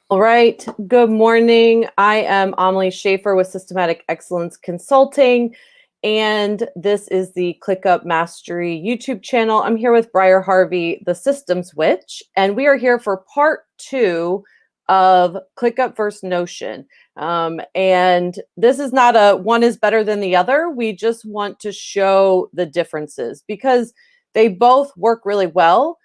All right. Good morning. I am Amalie Schaefer with Systematic Excellence Consulting, and this is the ClickUp Mastery YouTube channel. I'm here with Briar Harvey, the Systems Witch, and we are here for part 2 of ClickUp versus Notion. And this is not a one is better than the other. We just want to show the differences because they both work really well.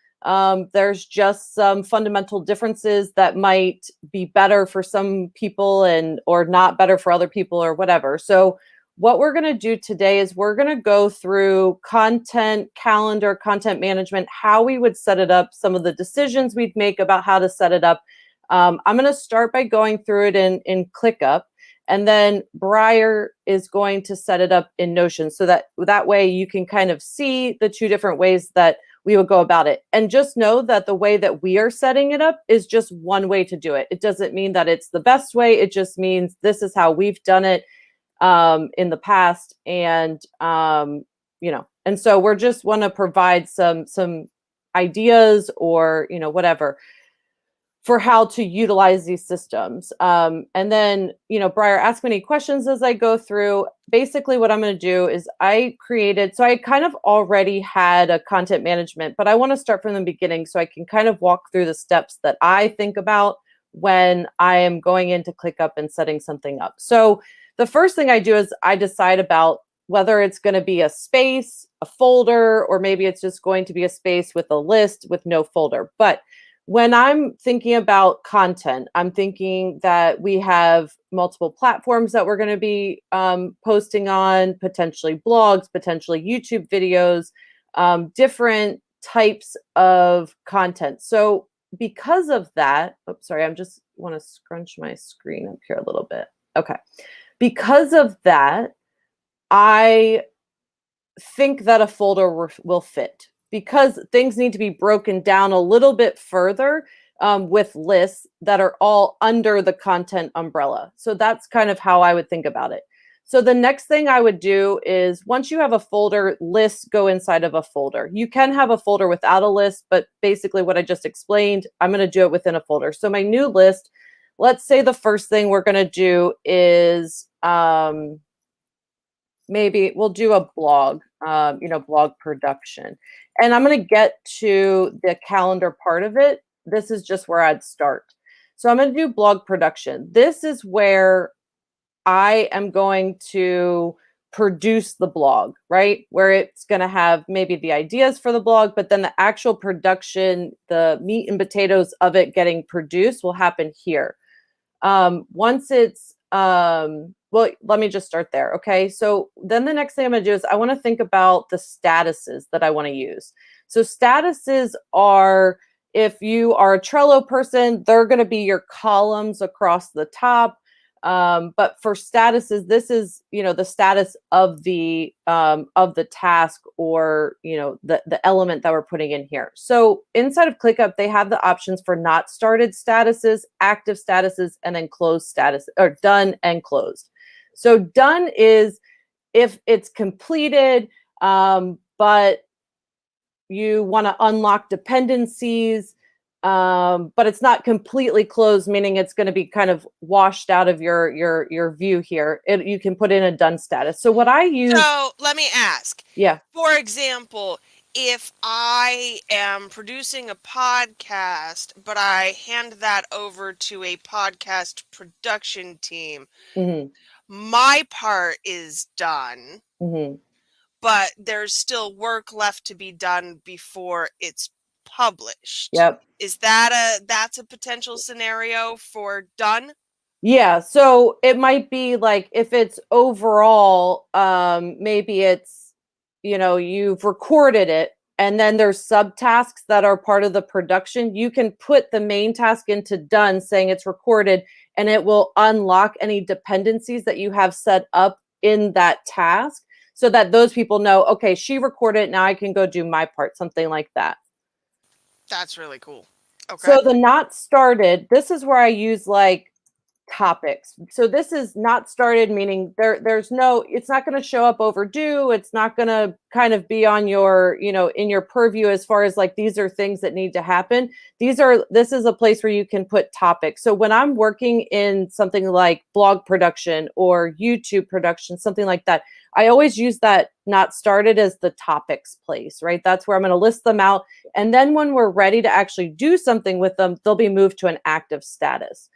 There's just some fundamental differences that might be better for some people and or not better for other people or whatever. So what we're going to do today is we're going to go through content calendar, content management, how we would set it up, some of the decisions we'd make about how to set it up. I'm going to start by going through it in ClickUp, and then Briar is going to set it up in Notion so that way you can kind of see the two different ways that we would go about it. And just know that the way that we are setting it up is just one way to do it. It doesn't mean that it's the best way. It just means this is how we've done it in the past. And, and so we're just want to provide some ideas or, whatever for how to utilize these systems. And then, Briar, ask me any questions as I go through. Basically, what I'm going to do is I kind of already had a content management, but I want to start from the beginning so I can kind of walk through the steps that I think about when I am going into ClickUp and setting something up. So the first thing I do is I decide about whether it's going to be a space, a folder, or maybe it's just going to be a space with a list with no folder. But when I'm thinking about content, I'm thinking that we have multiple platforms that we're going to be posting on, potentially blogs, potentially YouTube videos, different types of content. So because of that, I just want to scrunch my screen up here a little bit. Okay. Because of that, I think that a folder will fit, because things need to be broken down a little bit further with lists that are all under the content umbrella. So that's kind of how I would think about it. So the next thing I would do is once you have a folder, lists go inside of a folder. You can have a folder without a list, but basically what I just explained, I'm going to do it within a folder. So my new list, let's say the first thing we're going to do is maybe we'll do a blog, blog production. And I'm going to get to the calendar part of it. This is just where I'd start. So I'm going to do blog production. This is where I am going to produce the blog, right? Where it's going to have maybe the ideas for the blog, but then the actual production, the meat and potatoes of it getting produced will happen here. Once it's, well, let me just start there. Okay. So then the next thing I'm going to do is I want to think about the statuses that I want to use. So statuses are, if you are a Trello person, they're going to be your columns across the top. But for statuses, this is, the status of the task or, the element that we're putting in here. So inside of ClickUp, they have the options for not started statuses, active statuses, and then closed status, or done and closed. So done is if it's completed, but you want to unlock dependencies, but it's not completely closed, meaning it's going to be kind of washed out of your view here. You can put in a done status. So what I use. So let me ask. Yeah. For example, if I am producing a podcast, but I hand that over to a podcast production team, my part is done, but there's still work left to be done before it's published. Yep. Is that's a potential scenario for done? Yeah, so it might be like if it's overall, maybe it's, you've recorded it and then there's subtasks that are part of the production. You can put the main task into done saying it's recorded, and it will unlock any dependencies that you have set up in that task so that those people know, okay, she recorded it, now I can go do my part, something like that. That's really cool. Okay. So the not started, this is where I use like topics. So this is not started, meaning there's no, it's not going to show up overdue. It's not going to kind of be on your, in your purview as far as like, these are things that need to happen. This is a place where you can put topics. So when I'm working in something like blog production or YouTube production, something like that, I always use that not started as the topics place, right? That's where I'm going to list them out. And then when we're ready to actually do something with them, they'll be moved to an active status.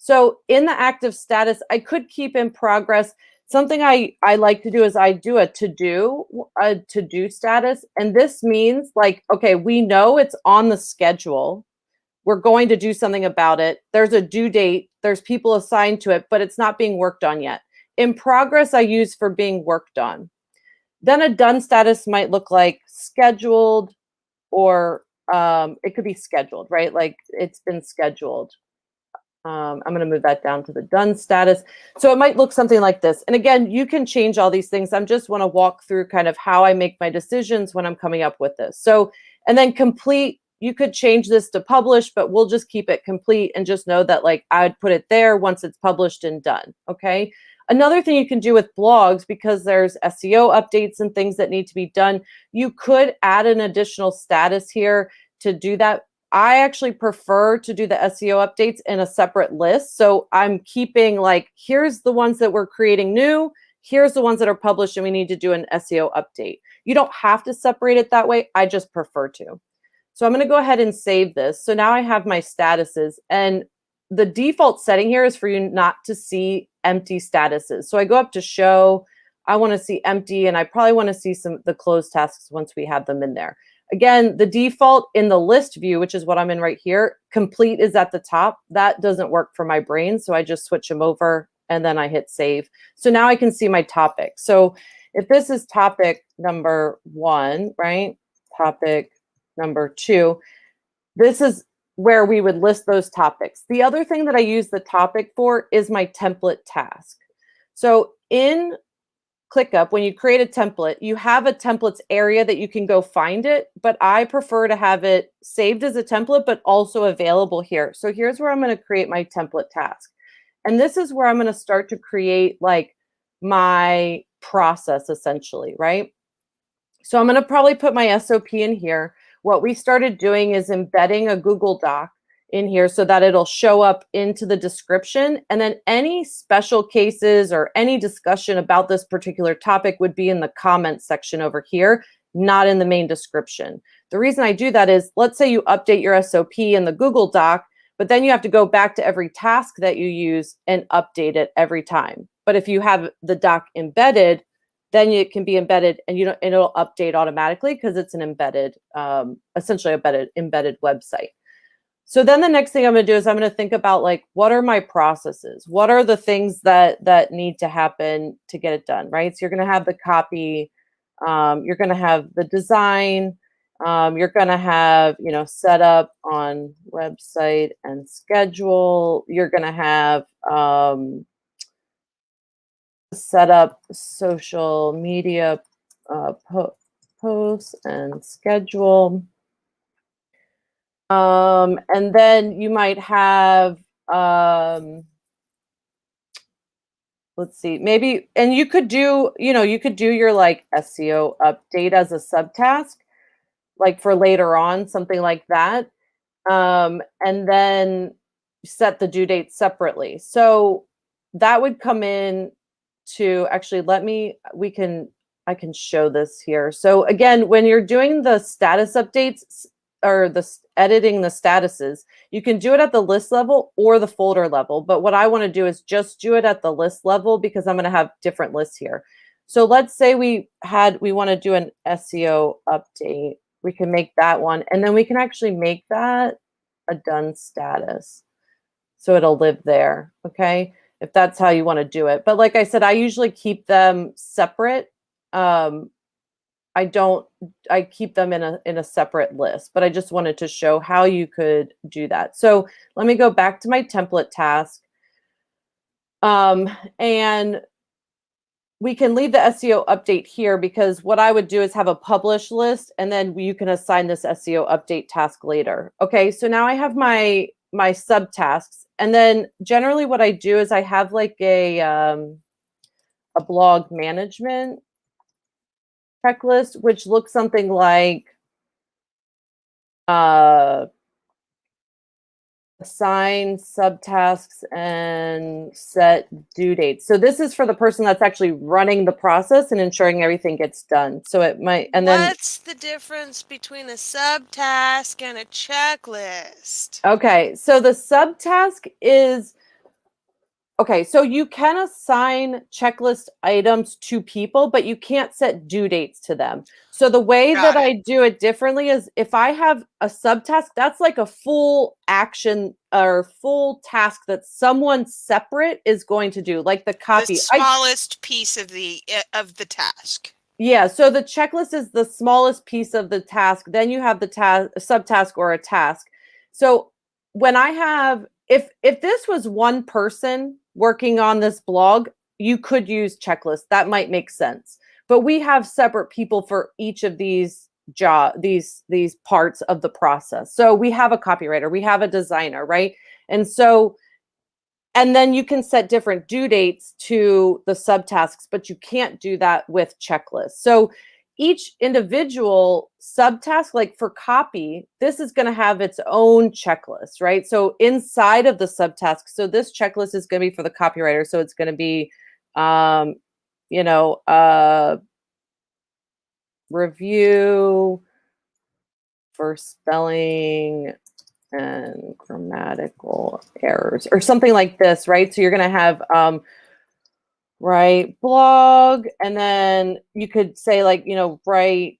So in the active status, I could keep in progress. Something I like to do is I do a to-do status. And this means like, okay, we know it's on the schedule. We're going to do something about it. There's a due date. There's people assigned to it, but it's not being worked on yet. In progress, I use for being worked on. Then a done status might look like scheduled, or it could be scheduled, right? Like it's been scheduled. I'm going to move that down to the done status. So it might look something like this. And again, you can change all these things. I just want to walk through kind of how I make my decisions when I'm coming up with this. So, and then complete, you could change this to publish, but we'll just keep it complete and just know that like I'd put it there once it's published and done. Okay. Another thing you can do with blogs, because there's SEO updates and things that need to be done, you could add an additional status here to do that. I actually prefer to do the SEO updates in a separate list. So I'm keeping like, here's the ones that we're creating new, here's the ones that are published and we need to do an SEO update. You don't have to separate it that way. I just prefer to. So I'm going to go ahead and save this. So now I have my statuses, and the default setting here is for you not to see empty statuses. So I go up to show, I want to see empty, and I probably want to see the closed tasks once we have them in there. Again, the default in the list view, which is what I'm in right here, complete is at the top. That doesn't work for my brain. So I just switch them over and then I hit save. So now I can see my topic. So if this is topic number 1, right? Topic number 2, this is where we would list those topics. The other thing that I use the topic for is my template task. So in ClickUp, when you create a template, you have a templates area that you can go find it, but I prefer to have it saved as a template, but also available here. So here's where I'm going to create my template task. And this is where I'm going to start to create like my process essentially, right? So I'm going to probably put my SOP in here. What we started doing is embedding a Google Doc in here so that it'll show up into the description. And then any special cases or any discussion about this particular topic would be in the comments section over here, not in the main description. The reason I do that is, let's say you update your SOP in the Google Doc, but then you have to go back to every task that you use and update it every time. But if you have the doc embedded, then it can be embedded and it'll update automatically because it's an embedded, essentially embedded website. So then the next thing I'm going to do is I'm going to think about like, what are my processes? What are the things that need to happen to get it done, right? So you're going to have the copy, you're going to have the design, you're going to have, set up on website and schedule. You're going to have set up social media posts and schedule. And then you might have, let's see, maybe, and you could do, you could do your like SEO update as a subtask, like for later on, something like that. And then set the due date separately. So that would come in to actually, I can show this here. So again, when you're doing the status updates, or editing the statuses, you can do it at the list level or the folder level. But what I want to do is just do it at the list level because I'm going to have different lists here. So let's say we want to do an SEO update. We can make that one, and then we can actually make that a done status. So it'll live there, okay? If that's how you want to do it. But like I said, I usually keep them separate. I keep them in a separate list, but I just wanted to show how you could do that. So let me go back to my template task. And we can leave the SEO update here because what I would do is have a publish list, and then you can assign this SEO update task later. Okay, so now I have my my subtasks. And then generally what I do is I have like a blog management checklist, which looks something like assign subtasks and set due dates. So this is for the person that's actually running the process and ensuring everything gets done. So it might, and then what's the difference between a subtask and a checklist? okay, so the subtask is okay, so you can assign checklist items to people, but you can't set due dates to them. So the way that Got it. I do it differently is if I have a subtask, that's like a full action or full task that someone separate is going to do, like the The copy. smallest piece of the task. Yeah, so the checklist is the smallest piece of the task. Then you have the subtask or a task. So when I have if this was one person working on this blog, you could use checklists. That might make sense. But we have separate people for each of these these parts of the process. So we have a copywriter, we have a designer, right? And so and then you can set different due dates to the subtasks, but you can't do that with checklists. So each individual subtask, like for copy, this is going to have its own checklist, right? So inside of the subtask, so this checklist is going to be for the copywriter. So it's going to be, you know, review for spelling and grammatical errors or something like this, right? So you're going to have write blog, and then you could say like, you know, write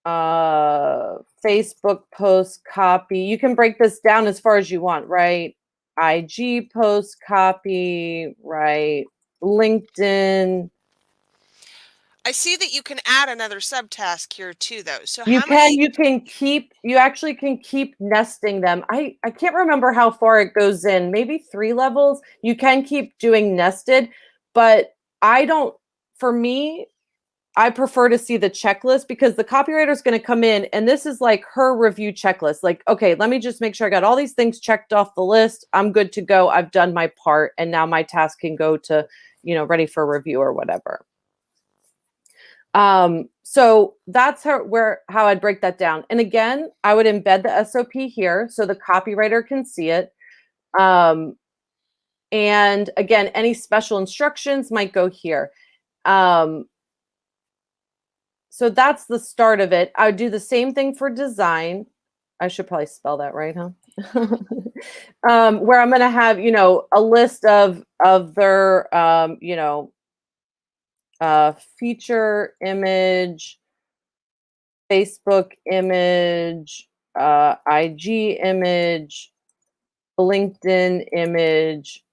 Facebook post copy. You can break this down as far as you want, right? IG post copy, right? LinkedIn. I see that you can add another subtask here too, though. So You how many? can keep, you actually can keep nesting them. I can't remember how far it goes in, maybe 3 levels. You can keep doing nested, but I don't, for me, I prefer to see the checklist because the copywriter is going to come in and this is like her review checklist. Like, okay, let me just make sure I got all these things checked off the list. I'm good to go. I've done my part. And now my task can go to, you know, ready for review or whatever. So that's how I'd break that down. And again, I would embed the SOP here so the copywriter can see it. And again, any special instructions might go here. So that's the start of it. I would do the same thing for design. I should probably spell that right, huh? Where I'm going to have, you know, a list of their, you know, feature image, Facebook image, IG image, LinkedIn image,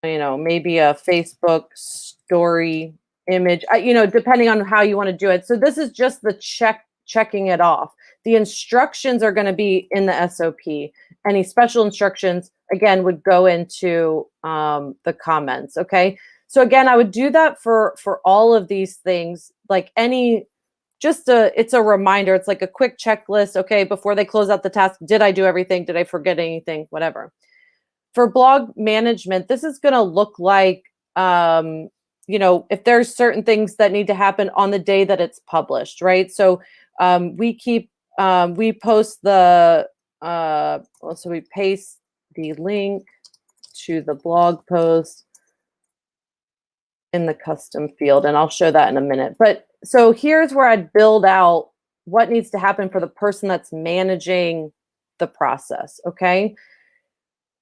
you know, maybe a Facebook story image, you know, depending on how you want to do it. So this is just the checking it off. The instructions are going to be in the SOP. Any special instructions, again, would go into the comments. Okay. So again, I would do that for all of these things, like any, it's a reminder. It's like a quick checklist. Okay. Before they close out the task, did I do everything? Did I forget anything? Whatever. For blog management, this is going to look like, you know, if there's certain things that need to happen on the day that it's published, right? So we post the, so we paste the link to the blog post in the custom field, and I'll show that in a minute. But so here's where I'd build out what needs to happen for the person that's managing the process, okay?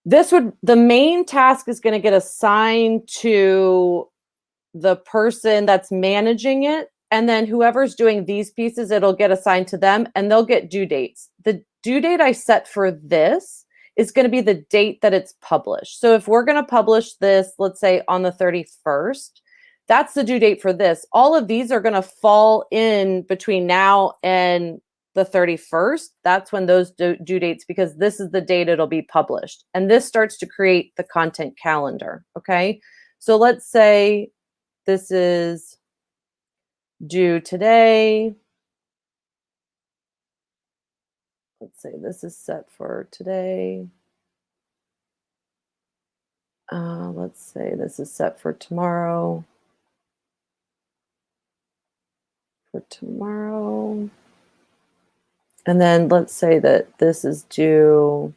The main task is going to get assigned to the person that's managing it. And then whoever's doing these pieces, it'll get assigned to them and they'll get due dates. The due date I set for this is going to be the date that it's published. So if we're going to publish this, let's say on the 31st, that's the due date for this. All of these are going to fall in between now and the 31st. That's when those due dates, because this is the date it'll be published. And this starts to create the content calendar. Okay. So let's say this is due today. let's say this is set for today. Let's say this is set for tomorrow. And then let's say that this is due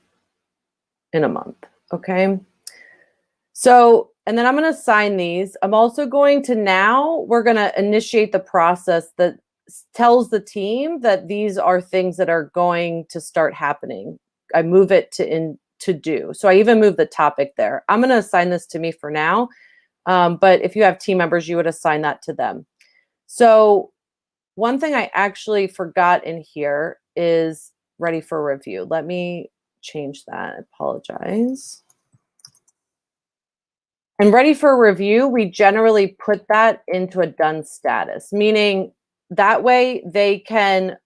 in a month, okay? So, and then I'm going to assign these. I'm also going to we're going to initiate the process that tells the team that these are things that are going to start happening. I move it to do. So I even move the topic there. I'm going to assign this to me for now. But if you have team members, you would assign that to them. So one thing I actually forgot in here is ready for review. Let me change that. I apologize. And ready for review, we generally put that into a done status, meaning that way they can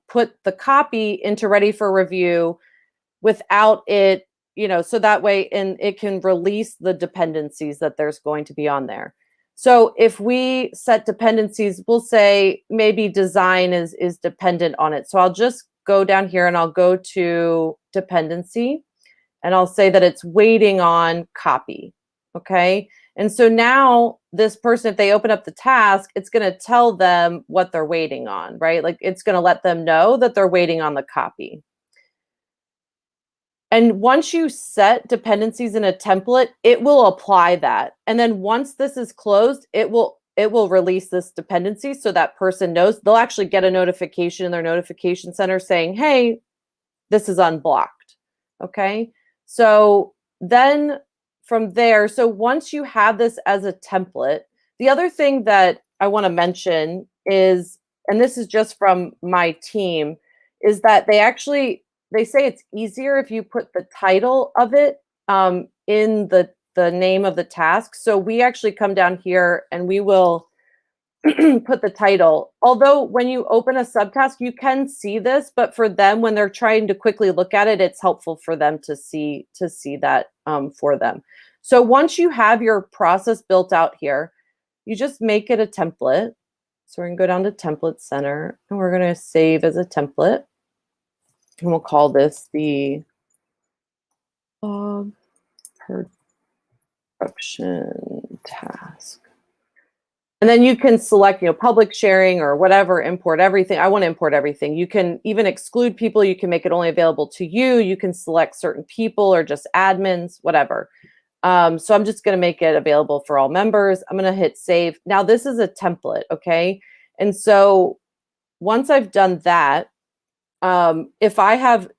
put the copy into ready for review without it, so that way and it can release the dependencies that there's going to be on there. So if we set dependencies, we'll say maybe design is dependent on it. So I'll just go down here and I'll go to dependency and I'll say that it's waiting on copy. Okay. And so now this person, if they open up the task, it's going to tell them what they're waiting on, right? Like it's going to let them know that they're waiting on the copy. And once you set dependencies in a template, it will apply that. And then once this is closed, it will release this dependency so that person knows. They'll actually get a notification in their notification center saying, hey, this is unblocked. Okay. So then from there, so once you have this as a template, the other thing that I want to mention is, and this is just from my team, is that they say it's easier if you put the title of it in the name of the task. So we actually come down here and we will put the title. Although when you open a subtask, you can see this, but for them, when they're trying to quickly look at it, it's helpful for them to see that for them. So once you have your process built out here, you just make it a template. So we're gonna go down to Template Center and we're gonna save as a template. And we'll call this the blog production task. And then you can select, public sharing or whatever, import everything. I want to import everything. You can even exclude people. You can make it only available to you. You can select certain people or just admins, whatever. So I'm just going to make it available for all members. I'm going to hit save. Now this is a template, okay? And so once I've done that, if I have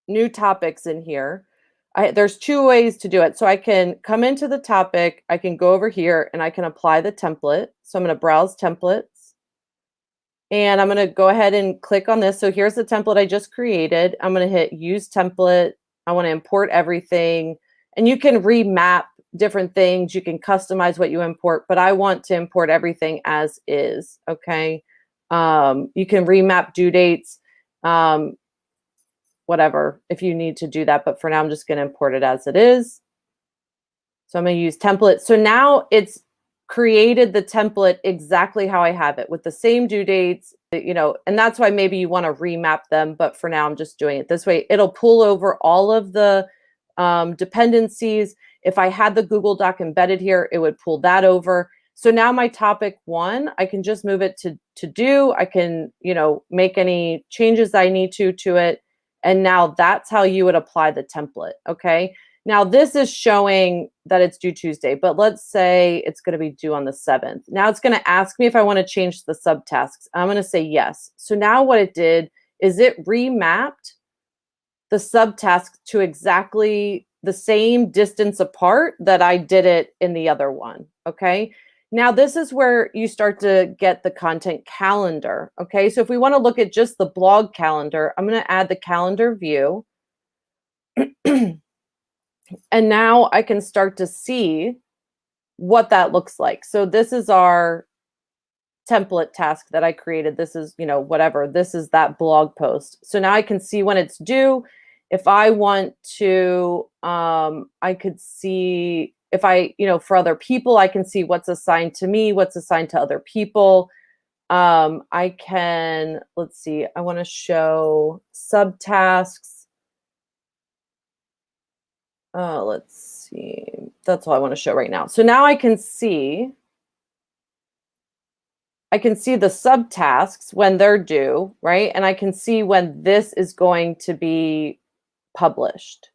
new topics in here, there's two ways to do it. So I can come into the topic, I can go over here and I can apply the template. So I'm going to browse templates and I'm going to go ahead and click on this. So here's the template I just created. I'm going to hit use template. I want to import everything and you can remap different things. You can customize what you import, but I want to import everything as is. Okay. You can remap due dates. Whatever, if you need to do that. But for now, I'm just going to import it as it is. So I'm going to use template. So now it's created the template exactly how I have it with the same due dates, and that's why maybe you want to remap them. But for now, I'm just doing it this way. It'll pull over all of the dependencies. If I had the Google Doc embedded here, it would pull that over. So now my topic 1, I can just move it to do. I can, make any changes I need to it. And now that's how you would apply the template, okay? Now this is showing that it's due Tuesday, but let's say it's gonna be due on the 7th. Now it's gonna ask me if I wanna change the subtasks. I'm gonna say yes. So now what it did is it remapped the subtask to exactly the same distance apart that I did it in the other one, okay? Now, this is where you start to get the content calendar, okay? So if we want to look at just the blog calendar, I'm going to add the calendar view. And now I can start to see what that looks like. So this is our template task that I created. This is, whatever. This is that blog post. So now I can see when it's due. If I want to, I could see... If I, for other people, I can see what's assigned to me, what's assigned to other people. I can, let's see, I want to show subtasks. Let's see, that's all I want to show right now. So now I can see the subtasks when they're due, right? And I can see when this is going to be published.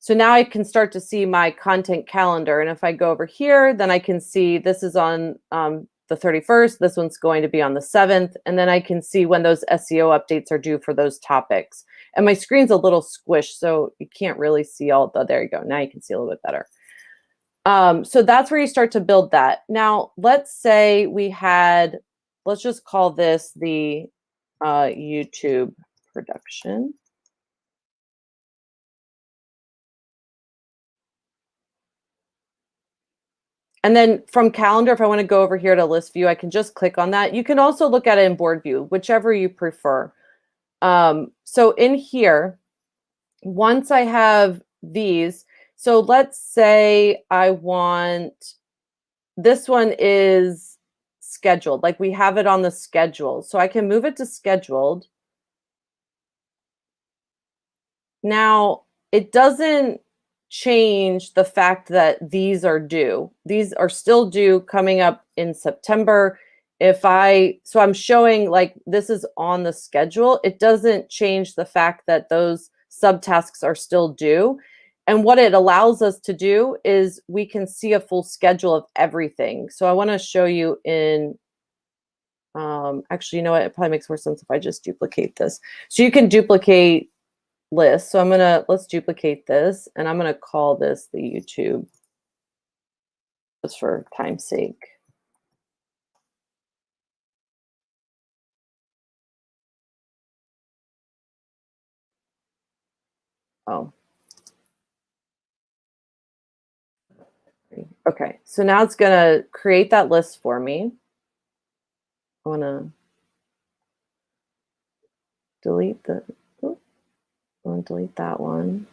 So now I can start to see my content calendar. And if I go over here, then I can see this is on the 31st. This one's going to be on the 7th. And then I can see when those SEO updates are due for those topics. And my screen's a little squished, so you can't really see all the, there you go. Now you can see a little bit better. So that's where you start to build that. Now, let's say we had, let's just call this the YouTube production. And then from calendar, if I want to go over here to list view, I can just click on that. You can also look at it in board view, whichever you prefer. So in here, once I have these, so let's say I want, this one is scheduled, like we have it on the schedule. So I can move it to scheduled. Now, it doesn't change the fact that these are due. These are still due coming up in September. So I'm showing like this is on the schedule. It doesn't change the fact that those subtasks are still due. And what it allows us to do is we can see a full schedule of everything. So I want to show you in, actually, you know what? It probably makes more sense if I just duplicate this. So you can duplicate list. So let's duplicate this, and I'm gonna call this the YouTube, just for time's sake. Oh. Okay, so now it's gonna create that list for me. I wanna delete delete that one.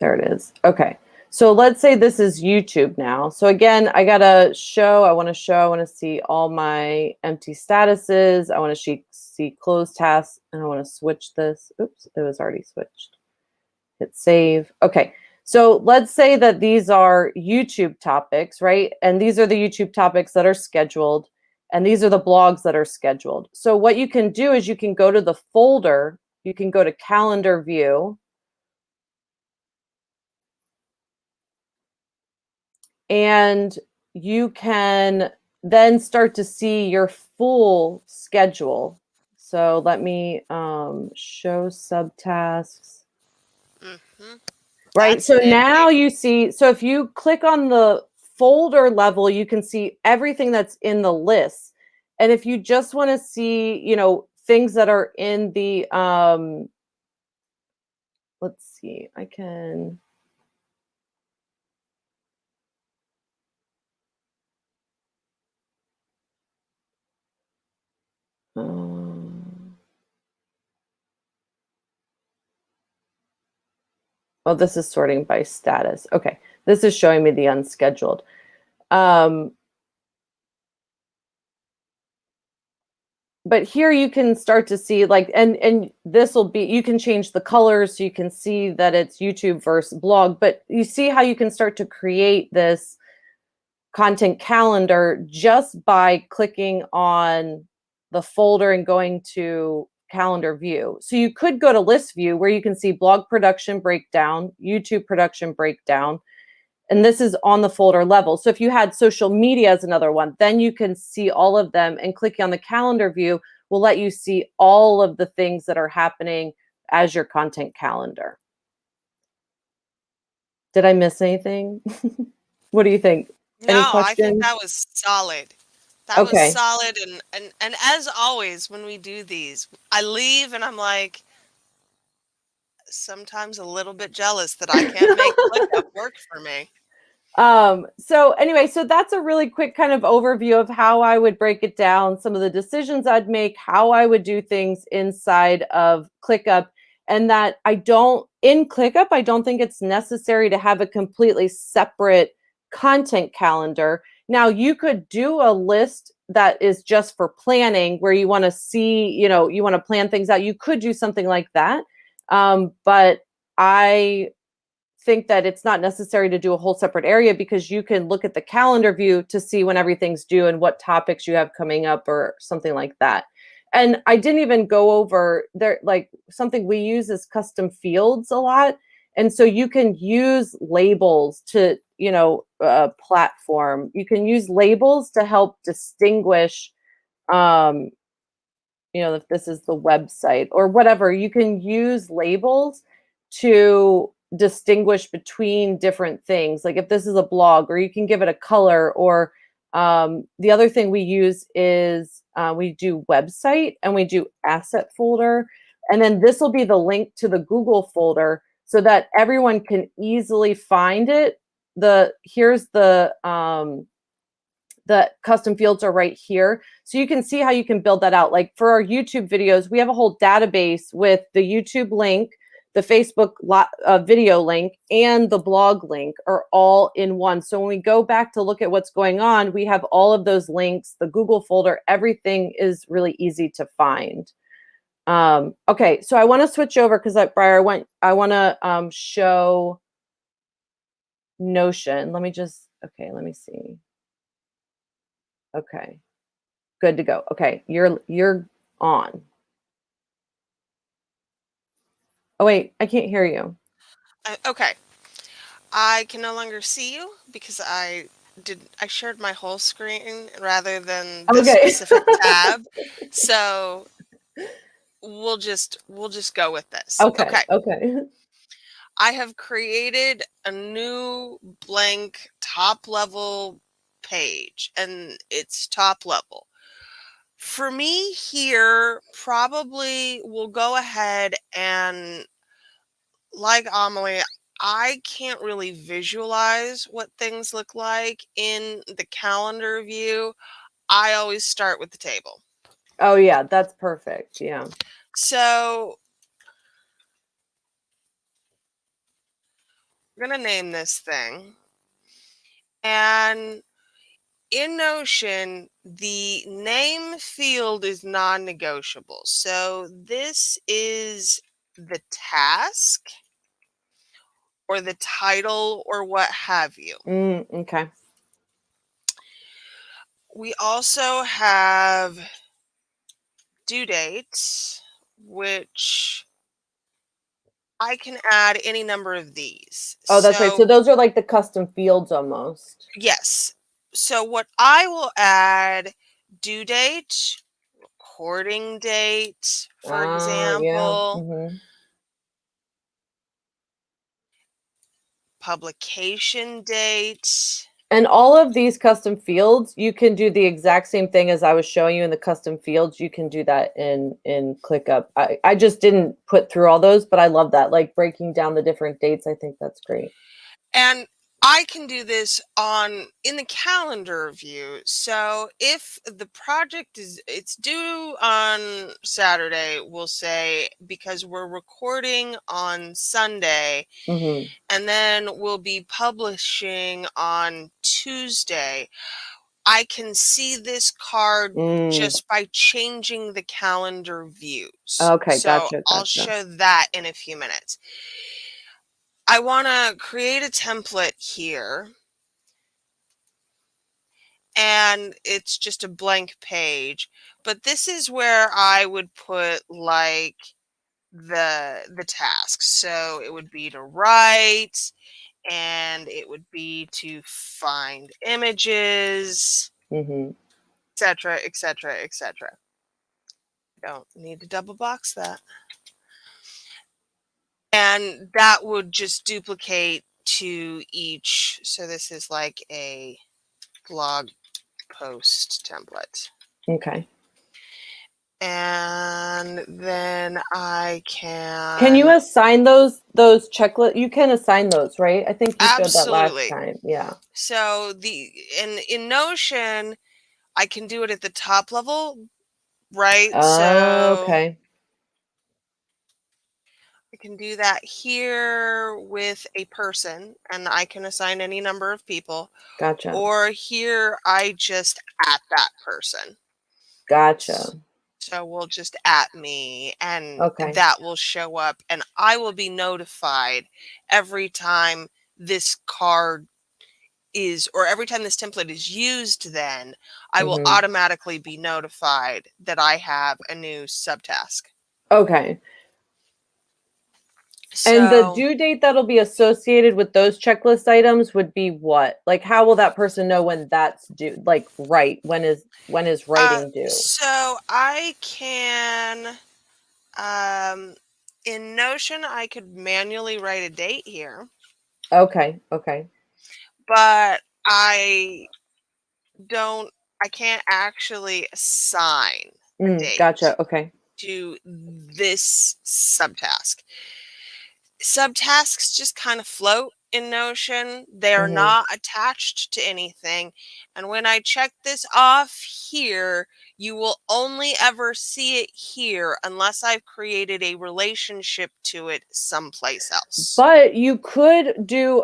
There it is. Okay. So let's say this is YouTube now. So again, I gotta show, I want to see all my empty statuses. I want to see closed tasks, and I want to switch this. Oops, it was already switched. Hit save. Okay. So let's say that these are YouTube topics, right? And these are the YouTube topics that are scheduled, and these are the blogs that are scheduled. So what you can do is you can go to the folder, you can go to calendar view, and you can then start to see your full schedule. So let me show subtasks. Mm-hmm. Right. That's So nifty. now you see, so if you click on the folder level, you can see everything that's in the list. And if you just want to see, you know, things that are in the, let's see, I can. Oh, this is sorting by status. Okay, this is showing me the unscheduled. But here you can start to see like, and this will be, you can change the colors so you can see that it's YouTube versus blog, but you see how you can start to create this content calendar just by clicking on the folder and going to calendar view. So you could go to list view where you can see blog production breakdown, YouTube production breakdown, and this is on the folder level. So if you had social media as another one, then you can see all of them, and clicking on the calendar view will let you see all of the things that are happening as your content calendar. Did I miss anything? What do you think? Any No, I think questions? that was solid. That was Okay. solid, and as always when we do these, I leave and I'm like sometimes a little bit jealous that I can't make ClickUp work for me. So anyway, so that's a really quick kind of overview of how I would break it down, some of the decisions I'd make, how I would do things inside of ClickUp, and that in ClickUp, I don't think it's necessary to have a completely separate content calendar. Now, you could do a list that is just for planning, where you want to see, you want to plan things out, you could do something like that. But I think that it's not necessary to do a whole separate area, because you can look at the calendar view to see when everything's due and what topics you have coming up or something like that. And I didn't even go over there, like something we use is custom fields a lot. And so you can use labels to, platform. You can use labels to help distinguish, if this is the website or whatever. You can use labels to distinguish between different things. Like if this is a blog, or you can give it a color, or the other thing we use is we do website and we do asset folder. And then this will be the link to the Google folder so that everyone can easily find it. Here's the custom fields are right here. So you can see how you can build that out. Like for our YouTube videos, we have a whole database with the YouTube link, the Facebook video link, and the blog link are all in one. So when we go back to look at what's going on, we have all of those links, the Google folder, everything is really easy to find. Okay, so I want to switch over because Briar, I want to show Notion. Let me see. Okay, good to go. Okay, you're on. Oh wait, I can't hear you. Okay, I can no longer see you because I shared my whole screen rather than this specific tab. So we'll just go with this. Okay. I have created a new blank top level page, and it's top level. For me here, probably we'll go ahead and, like Amalie, I can't really visualize what things look like in the calendar view. I always start with the table. Oh yeah, that's perfect. Yeah. So we're going to name this thing. And in Notion, the name field is non-negotiable. So this is the task or the title or what have you. Okay. We also have due date, which I can add any number of these. Oh, that's right. So those are like the custom fields almost. Yes. So what I will add, due date, recording date, for example, publication date. And all of these custom fields, you can do the exact same thing as I was showing you in the custom fields. You can do that in ClickUp. I just didn't put through all those, but I love that, like breaking down the different dates. I think that's great. And I can do this in the calendar view. So if the project it's due on Saturday, we'll say, because we're recording on Sunday, and then we'll be publishing on Tuesday, I can see this card just by changing the calendar views. Okay, so gotcha. I'll show that in a few minutes. I want to create a template here, and it's just a blank page, but this is where I would put like the tasks. So it would be to write, and it would be to find images, etc., etc., etc. Don't need to double box that. And that would just duplicate to each. So this is like a blog post template. Okay. And then I can... Can you assign those checklists? You can assign those, right? I think you showed that last time. Yeah. So in Notion, I can do it at the top level, right? Oh, okay. I can do that here with a person, and I can assign any number of people. Gotcha. Or here, I just at that person. Gotcha. So we'll just at me, and Okay. that will show up, and I will be notified every time this card is, or every time this template is used, then I will automatically be notified that I have a new subtask. Okay. And the So, due date that'll be associated with those checklist items would be what? Like, how will that person know when that's due? Like, when is writing due? so I can, in Notion, I could manually write a date here, Okay. Okay. but I can't actually assign a date Gotcha. Okay. to this subtask. Subtasks just kind of float in Notion. They are not attached to anything. And when I check this off here, you will only ever see it here unless I've created a relationship to it someplace else. But you could do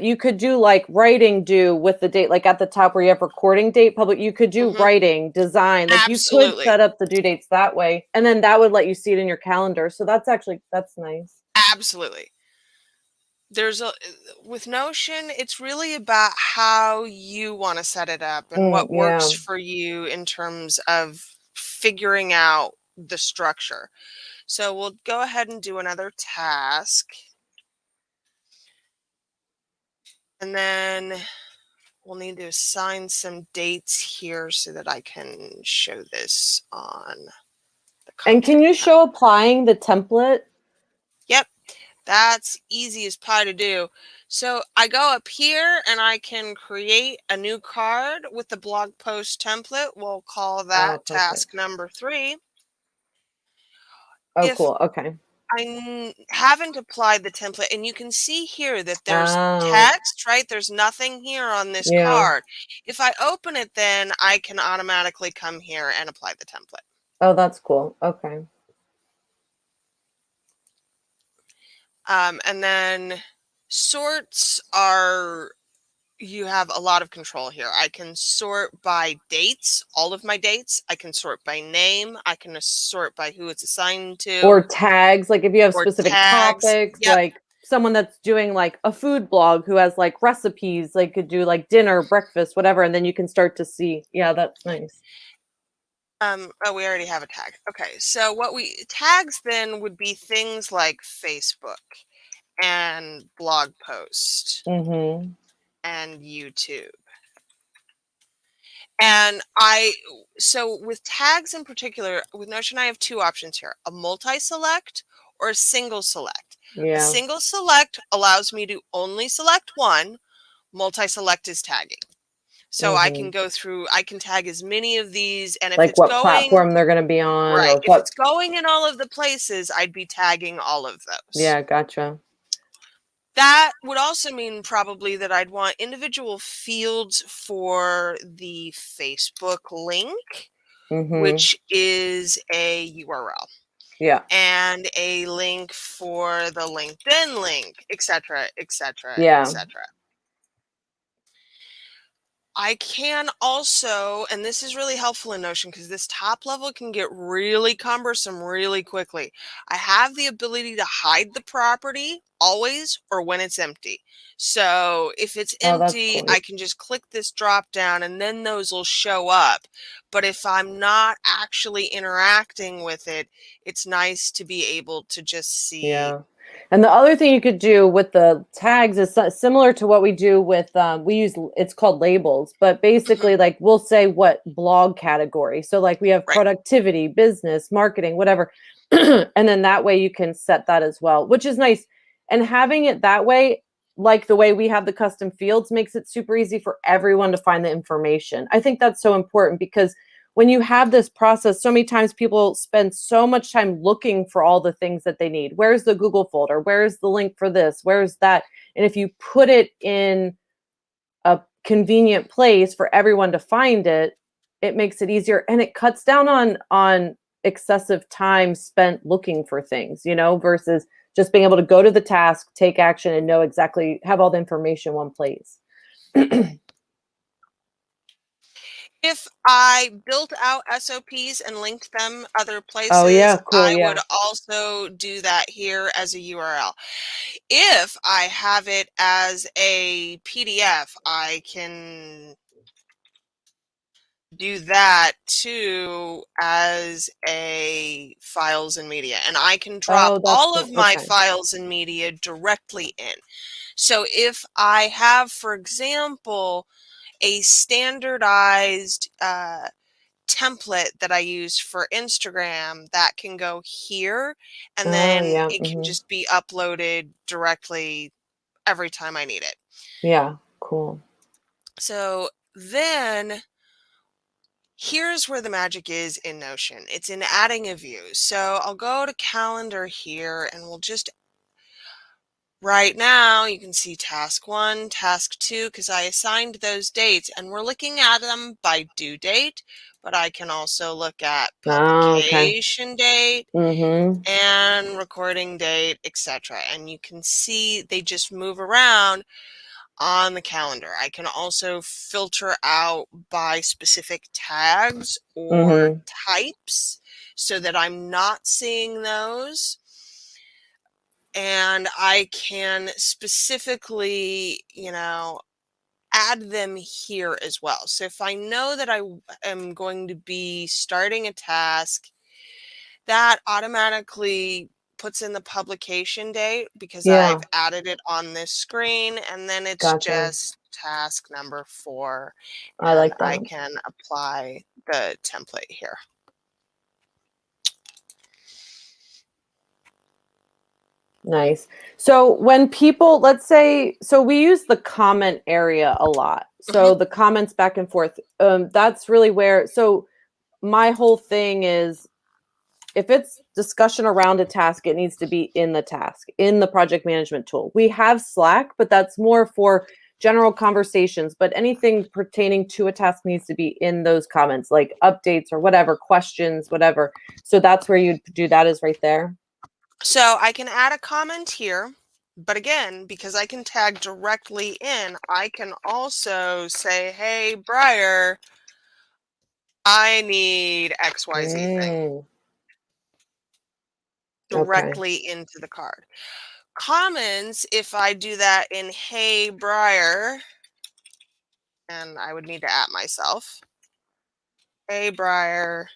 you could do like writing due with the date, like at the top where you have recording date, public. You could do writing, design, like you could Absolutely. set up the due dates that way. And then that would let you see it in your calendar. So that's nice. Absolutely. With Notion, it's really about how you want to set it up and what works for you in terms of figuring out the structure. So we'll go ahead and do another task. And then we'll need to assign some dates here so that I can show this on the content. And can you show applying the template? Yep. That's easy as pie to do. So I go up here and I can create a new card with the blog post template. We'll call that task number 3. Oh, cool. Okay. I haven't applied the template, and you can see here that there's text, right? There's nothing here on this card. If I open it, then I can automatically come here and apply the template. Oh, that's cool. Okay. And then sorts you have a lot of control here. I can sort by dates, all of my dates. I can sort by name. I can sort by who it's assigned to. Or tags, like if you have specific topics, like someone that's doing like a food blog who has like recipes, like could do like dinner, breakfast, whatever, and then you can start to see. Yeah, that's nice. Oh, we already have a tag. Okay, so tags then would be things like Facebook and blog post and YouTube. And so with tags in particular, with Notion, I have 2 options here, a multi-select or a single select. A single select allows me to only select one. Multi-select is tagging. So I can go through, I can tag as many of these, and if like it's what going, platform they're going to be on, right? or If it's going in all of the places, I'd be tagging all of those. Yeah, gotcha. That would also mean probably that I'd want individual fields for the Facebook link, which is a URL. Yeah. And a link for the LinkedIn link, etc., etc., etc. I can also, and this is really helpful in Notion because this top level can get really cumbersome really quickly. I have the ability to hide the property always or when it's empty. So if it's empty, I can just click this drop down and then those will show up. But if I'm not actually interacting with it, it's nice to be able to just see. Yeah. And the other thing you could do with the tags is similar to what we do with, it's called labels, but basically like we'll say what blog category. So like we have productivity, business, marketing, whatever. And then that way you can set that as well, which is nice. And having it that way, like the way we have the custom fields, makes it super easy for everyone to find the information. I think that's so important because when you have this process, so many times people spend so much time looking for all the things that they need. Where's the Google folder? Where's the link for this? Where's that? And if you put it in a convenient place for everyone to find it, it makes it easier. And it cuts down on excessive time spent looking for things, versus just being able to go to the task, take action, and know exactly, have all the information in one place. If I built out SOPs and linked them other places, Oh yeah, cool. I Yeah. would also do that here as a URL. If I have it as a PDF, I can do that too as a files and media, and I can drop Oh, that's all cool. of my Okay. files and media directly in. So if I have, for example, a standardized template that I use for Instagram, that can go here, and then Yeah. it can just be uploaded directly every time I need it. Yeah, cool. So then here's where the magic is in Notion. It's in adding a view. So I'll go to calendar here, and we'll just, right now you can see task 1, task 2, because I assigned those dates, and we're looking at them by due date, but I can also look at publication date and recording date, etc. And you can see they just move around on the calendar. I can also filter out by specific tags or types so that I'm not seeing those. And I can specifically, add them here as well. So if I know that I am going to be starting a task, that automatically puts in the publication date because I've added it on this screen, and then it's just task number 4, I and like that. I can apply the template here. Nice. So when people, let's say, so we use the comment area a lot. So the comments back and forth, that's really where, so my whole thing is, if it's discussion around a task, it needs to be in the task, in the project management tool. We have Slack, but that's more for general conversations, but anything pertaining to a task needs to be in those comments, like updates or whatever, questions, whatever. So that's where you'd do that, is right there. So I can add a comment here, but again, because I can tag directly in, I can also say, hey, Briar, I need XYZ thing directly into the card. Comments, if I do that in hey, Briar, and I would need to at myself, hey, Briar,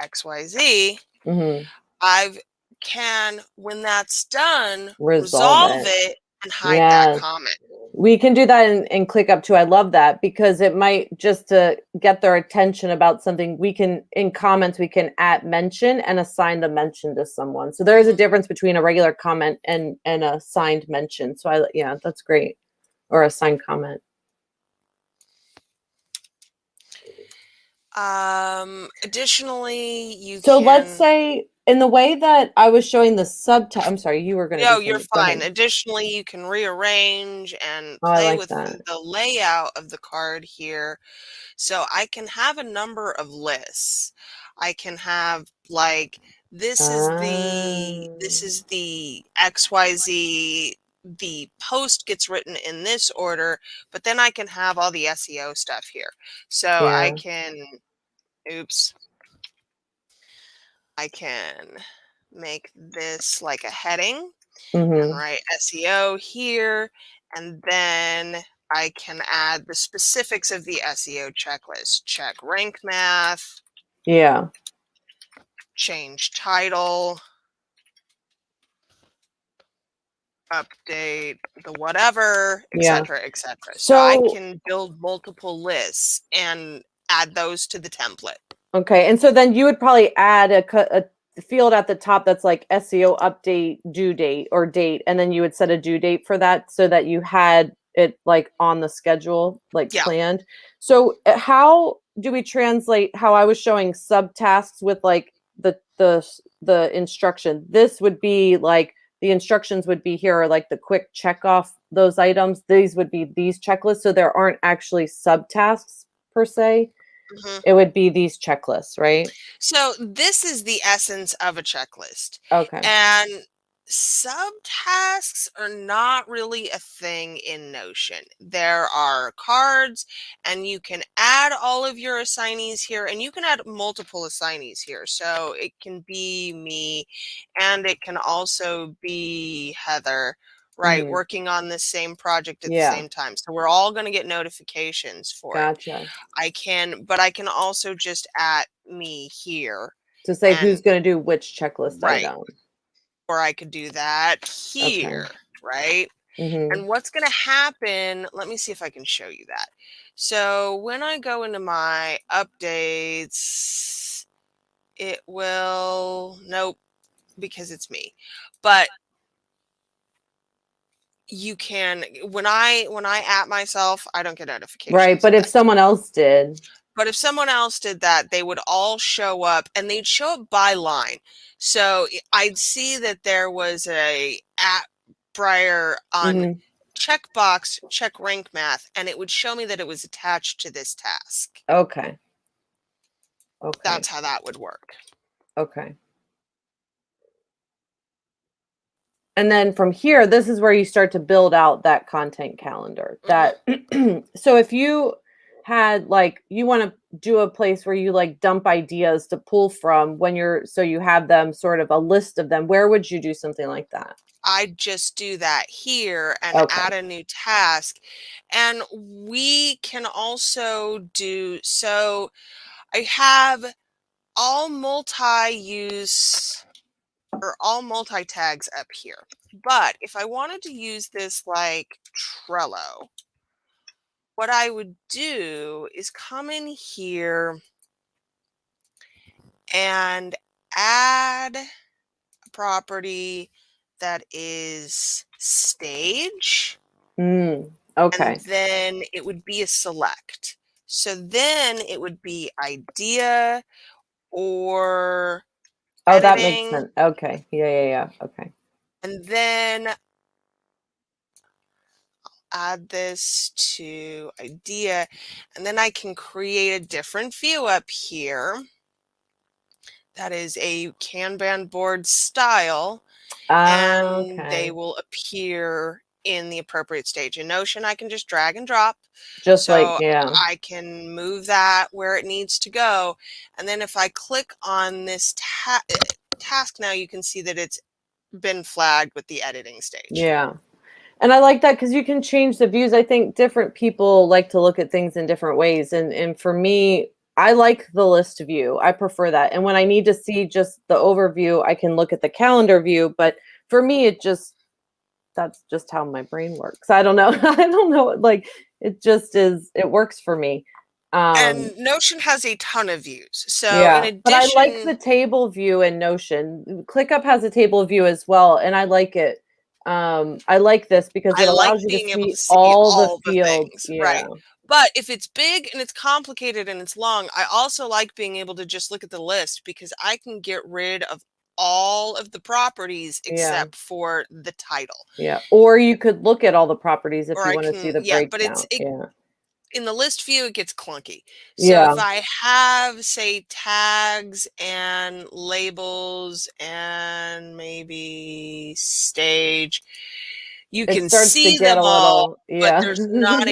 XYZ, I can, when that's done, resolve it and hide that comment. We can do that in ClickUp too. I love that, because it might, just to get their attention about something, we can, in comments, we can mention and assign the mention to someone. So there is a difference between a regular comment and a assigned mention. So yeah, that's great. Or a signed comment. Additionally, let's say, in the way that I was showing the subtext, I'm sorry, you were going to. No, you're fine. Additionally, you can rearrange and play with the layout of the card here. So I can have a number of lists. I can have, like, this is the XYZ, the post gets written in this order, but then I can have all the SEO stuff here. So I can, I can make this like a heading and write SEO here, and then I can add the specifics of the SEO checklist. Check rank math. Yeah. Change title. Update the whatever, etc., etc. So I can build multiple lists and add those to the template. Okay, and so then you would probably add a field at the top that's like SEO update due date or date, and then you would set a due date for that so that you had it like on the schedule, like planned. So how do we translate how I was showing subtasks with like the instruction? This would be like, the instructions would be here, like the quick check off those items. These would be these checklists. So there aren't actually subtasks per se. It would be these checklists, right? So this is the essence of a checklist. Okay. And Subtasks are not really a thing in Notion. There are cards, and you can add all of your assignees here, and you can add multiple assignees here. So it can be me, and it can also be Heather, right, working on this same project at the same time. So we're all going to get notifications for it. Gotcha. But I can also just add me here To say who's going to do which checklist item. Or I could do that here, right? And what's going to happen, let me see if I can show you that. So when I go into my updates, it will, nope, because it's me. But you can, when I at myself, I don't get notifications. Right, but if someone else did. But if someone else did that, they would all show up, and they'd show up by line. So I'd see that there was a at Briar on checkbox, check rank math, and it would show me that it was attached to this task. Okay. That's how that would work. Okay. And then from here, this is where you start to build out that content calendar. That so if you had like, you want to do a place where you like dump ideas to pull from when so you have them sort of a list of them, where would you do something like that? I just do that here and add a new task. And we can also do, so I have all multi-use or all multi-tags up here. But if I wanted to use this like Trello, what I would do is come in here and add a property that is stage. Okay. And then it would be a select. So then it would be idea or editing. That makes sense. Okay. Yeah. Okay. And then add this to idea, and then I can create a different view up here that is a Kanban board style, and they will appear in the appropriate stage. In Notion, I can just drag and drop. Just like, yeah. I can move that where it needs to go. And then if I click on this task now, you can see that it's been flagged with the editing stage. Yeah. And I like that because you can change the views. I think different people like to look at things in different ways. And for me, I like the list view. I prefer that. And when I need to see just the overview, I can look at the calendar view. But for me, that's just how my brain works. I don't know. I don't know. Like, it just is, it works for me. And Notion has a ton of views. So yeah, in addition, but I like the table view in Notion. ClickUp has a table view as well, and I like it. I like this because it allows you to see all the fields. Things, right. But if it's big and it's complicated and it's long, I also like being able to just look at the list because I can get rid of all of the properties except for the title. Yeah. Or you could look at all the properties if you want to see the breakdown. But in the list view, it gets clunky. So if I have, say, tags and labels and maybe stage, you can see them all, but there's not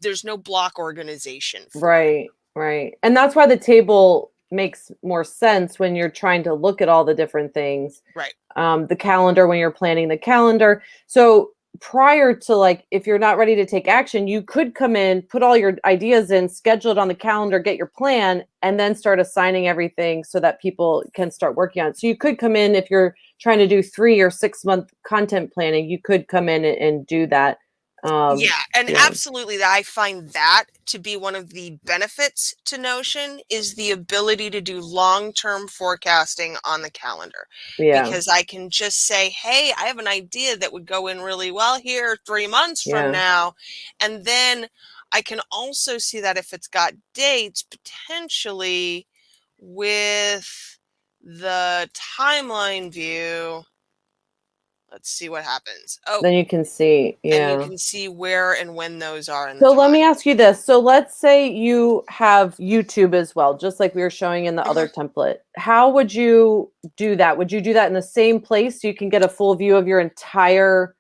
there's no block organization. Right. And that's why the table makes more sense when you're trying to look at all the different things. Right. The calendar, when you're planning the calendar. So prior to, like, if you're not ready to take action, you could come in, put all your ideas in, schedule it on the calendar, get your plan, and then start assigning everything so that people can start working on it. So you could come in, if you're trying to do 3 or 6 month content planning, you could come in and do that. Absolutely, I find that to be one of the benefits to Notion is the ability to do long-term forecasting on the calendar. Because I can just say, hey, I have an idea that would go in really well here 3 months from now. And then I can also see that if it's got dates, potentially with the timeline view. Let's see what happens. Oh, then you can see, and you can see where and when those are in the So let me time. ask you this. So let's say you have YouTube as well, just like we were showing in the other template. How would you do that? Would you do that in the same place so you can get a full view of your entire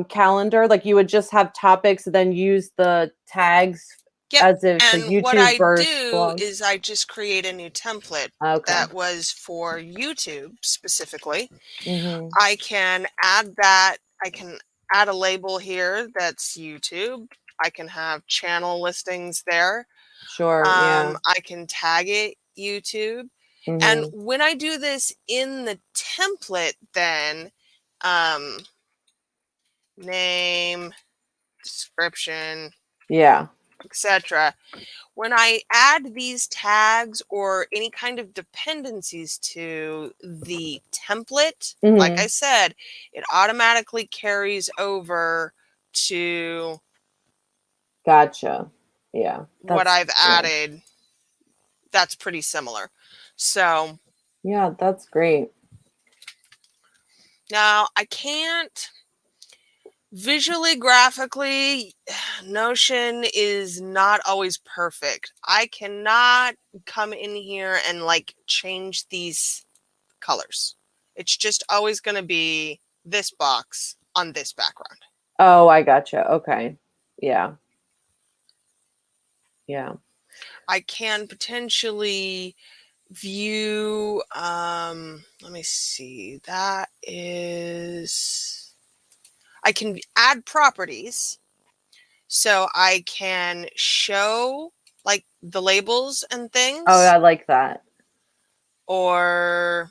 calendar? Like you would just have topics, then use the tags Yep. as if for And what YouTube I versus do blog? is I just create a new template Okay. that was for YouTube specifically. Mm-hmm. I can add that. I can add a label here that's YouTube. I can have channel listings there. Sure. Yeah. I can tag it YouTube. Mm-hmm. And when I do this in the template, then name, description, Yeah. etc. When I add these tags or any kind of dependencies to the template, like I said, it automatically carries over to Gotcha. Yeah. what I've added. That's pretty similar. So yeah, that's great. now I can't visually, graphically, Notion is not always perfect. I cannot come in here and like change these colors. It's just always going to be this box on this background. Oh, I gotcha. Okay. Yeah. Yeah. I can potentially view, let me see, that is, I can add properties. So I can show like the labels and things. Oh, I like that. Or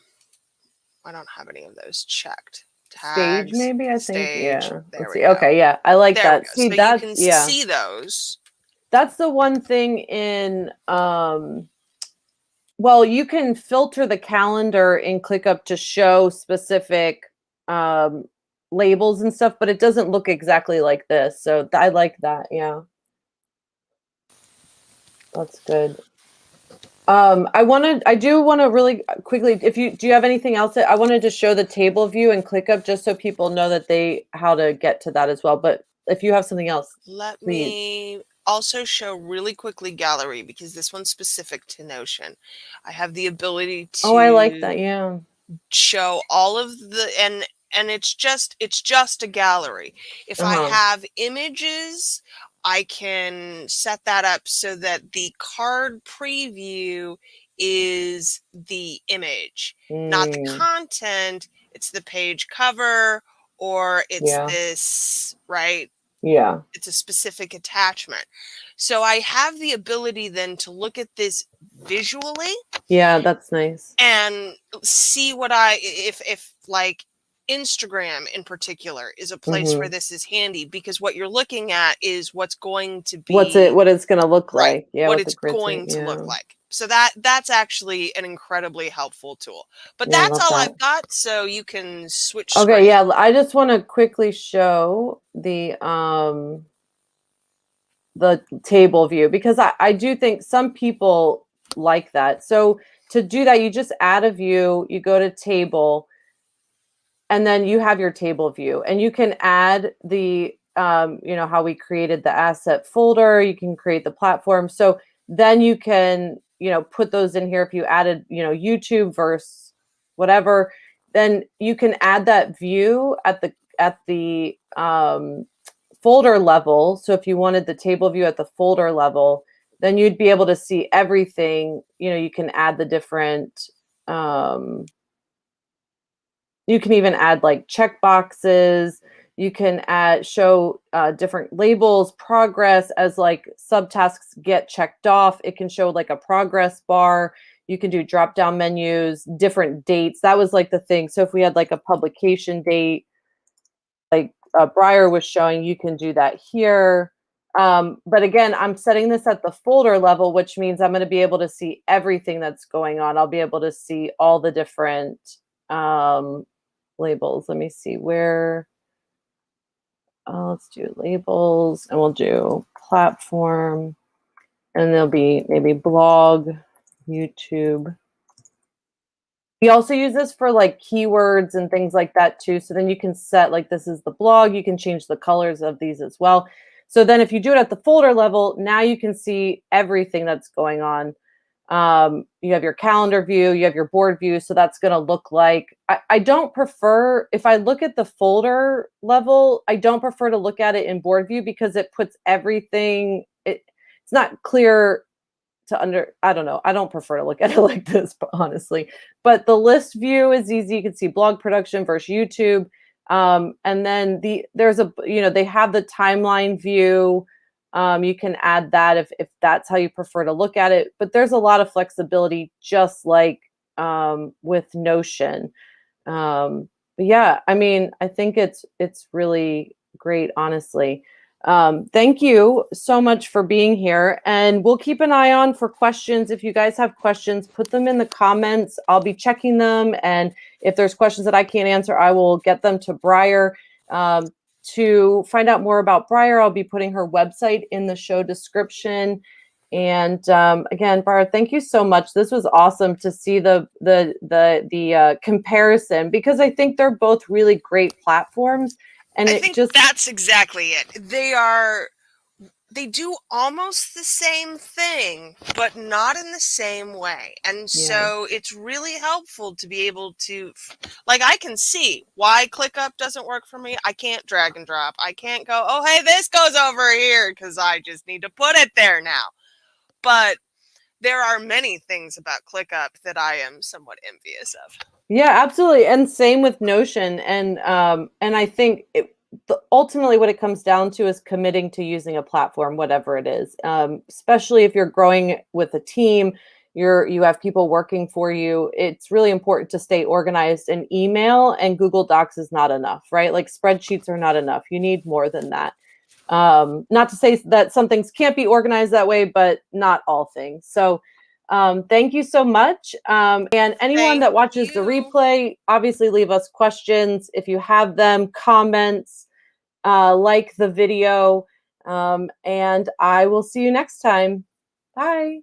I don't have any of those checked. Stage, Tags, maybe, I think. stage. Yeah. There Let's we see. go. Okay, yeah. I like There we that. go. See, So that's, you can yeah. see those. That's the one thing in well, you can filter the calendar in ClickUp to show specific labels and stuff, but it doesn't look exactly like this. So I like that. Yeah. That's good. I do want to really quickly, do you have anything else I wanted to show the table view and ClickUp just so people know that how to get to that as well. But if you have something else, Let please. me also show really quickly gallery because this one's specific to Notion. I have the ability to I like that. Yeah. show all of the and it's just a gallery. If I have images, I can set that up so that the card preview is the image, not the content. It's the page cover or it's this, right? Yeah. It's a specific attachment. So I have the ability then to look at this visually. Yeah, that's nice. And see what if like Instagram in particular is a place where this is handy because what you're looking at is what's going to be what it's going to look like. Yeah, what it's going to look like. So that's actually an incredibly helpful tool. But Yeah, that's all I've got. So you can switch. Okay, screen. yeah, I just want to quickly show the table view because I do think some people like that. So to do that, you just add a view, you go to table, and then you have your table view, and you can add the how we created the asset folder, you can create the platform. So then you can put those in here. If you added YouTube versus whatever, then you can add that view at the folder level. So if you wanted the table view at the folder level, then you'd be able to see everything. You can add the different you can even add like check boxes. You can show different labels, progress as like subtasks get checked off. It can show like a progress bar. You can do drop down menus, different dates. That was like the thing. So if we had like a publication date, like Briar was showing, you can do that here. But again, I'm setting this at the folder level, which means I'm going to be able to see everything that's going on. I'll be able to see all the different labels. Let me see where. Let's do labels, and we'll do platform, and there'll be maybe blog, YouTube. We also use this for like keywords and things like that too. So then you can set like, this is the blog. You can change the colors of these as well. So then if you do it at the folder level, now you can see everything that's going on. You have your calendar view, you have your board view. So that's going to look like, I don't prefer, if I look at the folder level, I don't prefer to look at it in board view because it puts everything, it's not clear to I don't know. I don't prefer to look at it like this, but honestly, but the list view is easy. You can see blog production versus YouTube. And then there's a, they have the timeline view. You can add that if that's how you prefer to look at it, but there's a lot of flexibility, just like with Notion. But yeah, I mean, I think it's really great, honestly. Thank you so much for being here, and we'll keep an eye on for questions. If you guys have questions, put them in the comments. I'll be checking them, and if there's questions that I can't answer, I will get them to Briar. To find out more about Briar, I'll be putting her website in the show description. And again, Briar, thank you so much. This was awesome to see the comparison, because I think they're both really great platforms. And I think that's exactly it. They do almost the same thing, but not in the same way. And so it's really helpful to be able to, like, I can see why ClickUp doesn't work for me. I can't drag and drop. I can't go, oh, hey, this goes over here, because I just need to put it there now. But there are many things about ClickUp that I am somewhat envious of. Yeah, absolutely. And same with Notion. And I think ultimately what it comes down to is committing to using a platform, whatever it is, especially if you're growing with a team, you have people working for you. It's really important to stay organized, and email and Google Docs is not enough, right? Like spreadsheets are not enough. You need more than that. Not to say that some things can't be organized that way, but not all things. So thank you so much. And anyone that watches the replay, obviously leave us questions if you have them, comments, like the video, and I will see you next time. Bye.